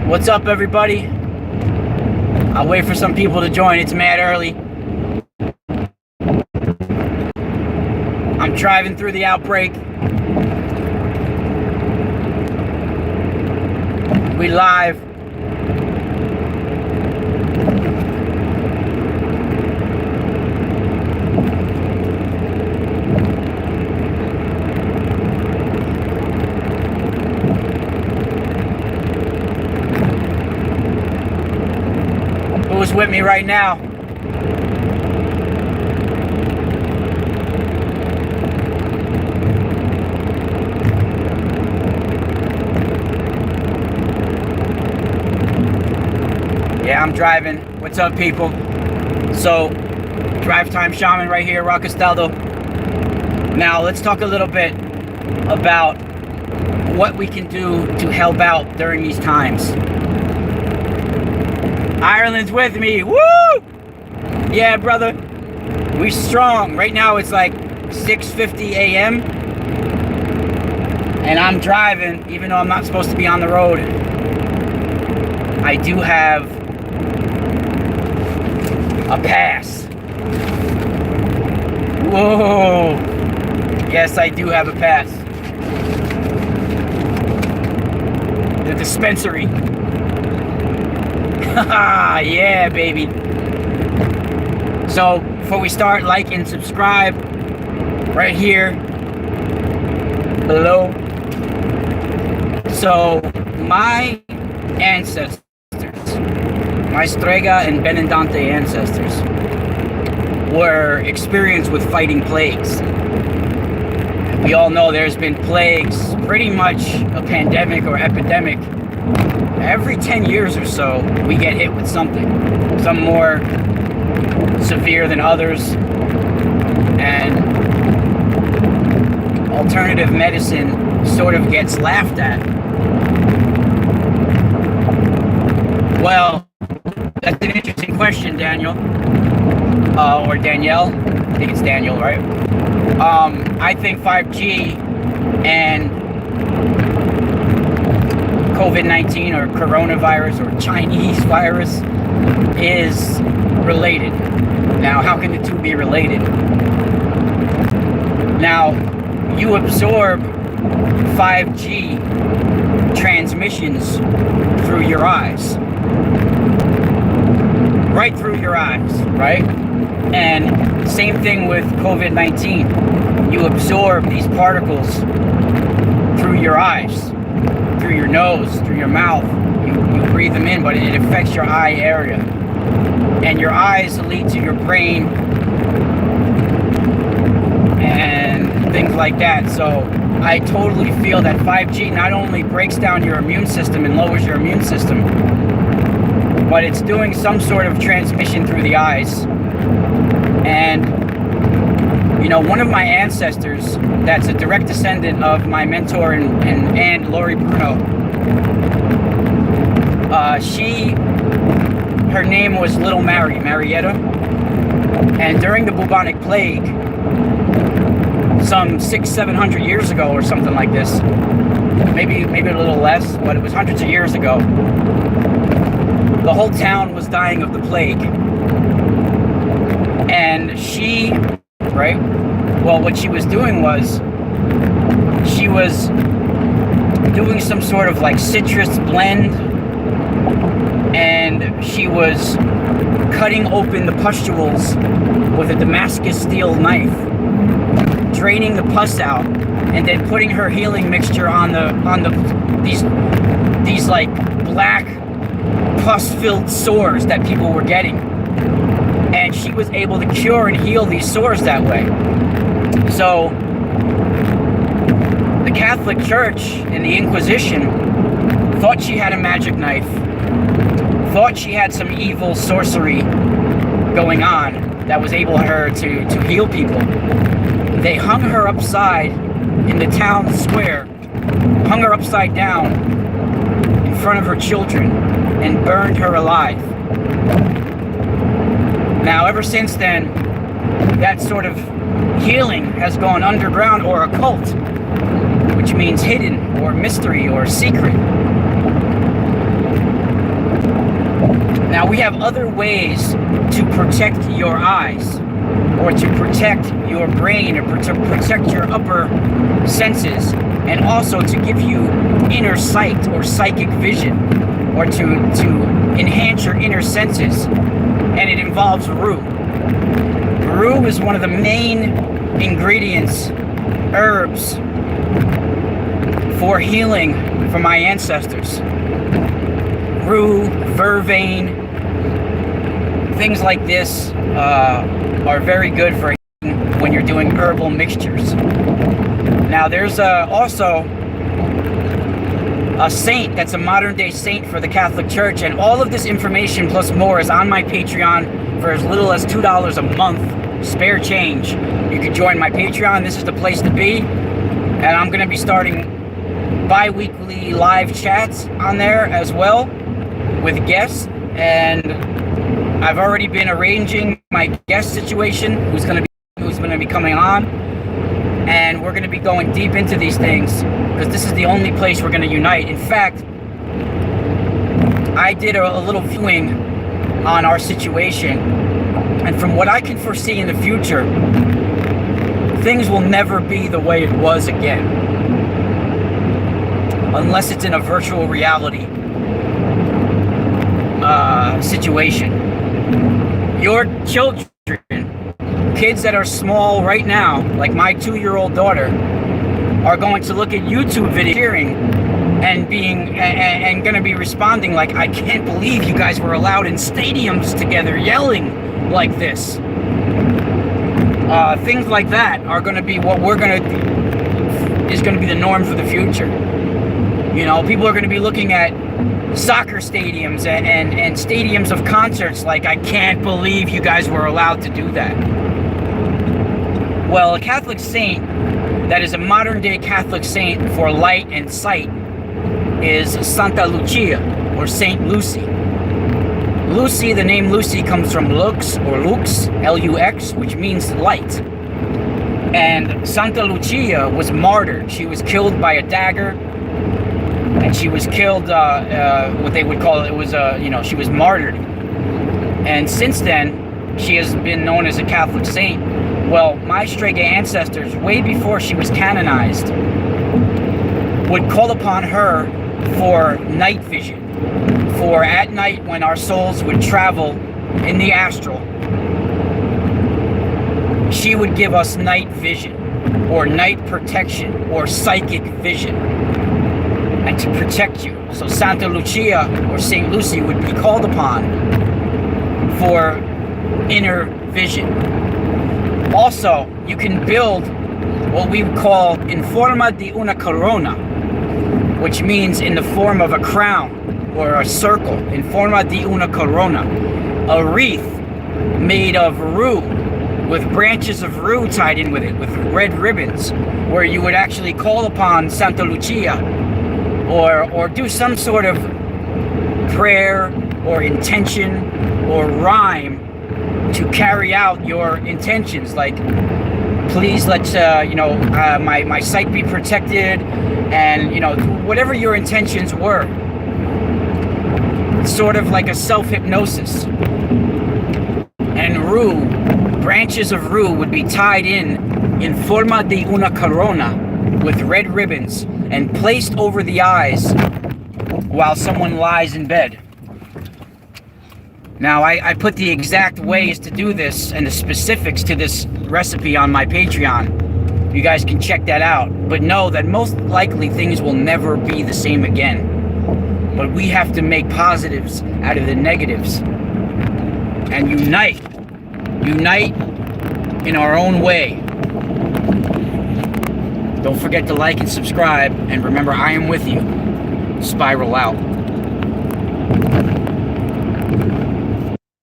What's up, everybody? I'll wait for some people to join. It's mad early. I'm driving through the outbreak. We live. Who's with me right now? Yeah, I'm driving. What's up, people? So, Drive Time Shaman right here, Rock Castaldo. Now, let's talk a little bit about what we can do to help out during these times. Ireland's with me. Woo! Yeah, brother. We strong. Right now it's like 6:50 a.m. and I'm driving, even though I'm not supposed to be on the road. I do have a pass. Whoa. Yes, I do have a pass. The dispensary. Yeah, baby. So, before we start, like and subscribe right here below. So, my ancestors, my Strega and Benedante ancestors, were experienced with fighting plagues. We all know there's been plagues, pretty much a pandemic or epidemic. Every 10 years or so, we get hit with something. Some more severe than others. And alternative medicine sort of gets laughed at. Well, that's an interesting question, Daniel. Or Danielle. I think it's Daniel, right? I think 5G and COVID-19 or coronavirus or Chinese virus is related. Now, how can the two be related? Now, you absorb 5G transmissions through your eyes. Right through your eyes, right? And same thing with COVID-19. You absorb these particles through your eyes, through your nose, through your mouth. You breathe them in, but it affects your eye area. And your eyes lead to your brain and things like that. So I totally feel that 5G not only breaks down your immune system and lowers your immune system, but it's doing some sort of transmission through the eyes. And, you know, one of my ancestors that's a direct descendant of my mentor and Lori Bruno, her name was Little Marietta. And during the bubonic plague, some 600-700 years ago or something like this, maybe a little less, but it was hundreds of years ago, the whole town was dying of the plague. And she, right, well, what she was doing was, she was doing some sort of like citrus blend, and she was cutting open the pustules with a Damascus steel knife, draining the pus out, and then putting her healing mixture on these like black pus-filled sores that people were getting. And she was able to cure and heal these sores that way. So the Catholic Church and the Inquisition thought she had a magic knife, thought she had some evil sorcery going on that was able her to heal people. They hung her upside in the town square, hung her upside down in front of her children, and burned her alive. Now, ever since then, that sort of healing has gone underground or occult, which means hidden or mystery or secret. Now, we have other ways to protect your eyes, or to protect your brain, or to protect your upper senses, and also to give you inner sight or psychic vision, or to enhance your inner senses, and it involves rue. Rue is one of the main ingredients, herbs, for healing from my ancestors. Rue, vervain, things like this are very good for healing when you're doing herbal mixtures. Now, there's also a saint that's a modern day saint for the Catholic Church, and all of this information plus more is on my Patreon for as little as $2 a month, spare change. You can join my Patreon. This is the place to be, and I'm going to be starting bi-weekly live chats on there as well with guests, and I've already been arranging my guest situation, who's going to be coming on, and we're going to be going deep into these things because this is the only place we're going to unite. In fact, I did a little viewing on our situation, and from what I can foresee in the future, things will never be the way it was again, unless it's in a virtual reality situation. Your children, kids that are small right now, like my 2-year-old daughter, are going to look at YouTube videos cheering and going to be responding like, I can't believe you guys were allowed in stadiums together yelling like this. Things like that are going to be what is going to be the norm for the future. You know, people are going to be looking at soccer stadiums and stadiums of concerts like, I can't believe you guys were allowed to do that. Well, a Catholic saint that is a modern day Catholic saint for light and sight is Santa Lucia, or Saint Lucy. Lucy, the name Lucy comes from lux, or lux, L-U-X, which means light. And Santa Lucia was martyred. She was killed by a dagger, and she was killed, what they would call, she was martyred. And since then, she has been known as a Catholic saint. Well, my Strega ancestors, way before she was canonized, would call upon her for night vision. For at night, when our souls would travel in the astral, she would give us night vision, or night protection, or psychic vision, and to protect you. So Santa Lucia, or Saint Lucy, would be called upon for inner vision. Also, you can build what we call in forma di una corona, which means in the form of a crown or a circle, in forma di una corona, a wreath made of rue, with branches of rue tied in with it, with red ribbons, where you would actually call upon Santa Lucia, or do some sort of prayer or intention or rhyme to carry out your intentions, like, please let my sight be protected, and whatever your intentions were. It's sort of like a self-hypnosis. And rue, branches of rue would be tied in forma de una corona with red ribbons and placed over the eyes while someone lies in bed. Now, I put the exact ways to do this and the specifics to this recipe on my Patreon. You guys can check that out. But know that most likely things will never be the same again. But we have to make positives out of the negatives and unite in our own way. Don't forget to like and subscribe, and remember, I am with you. Spiral out.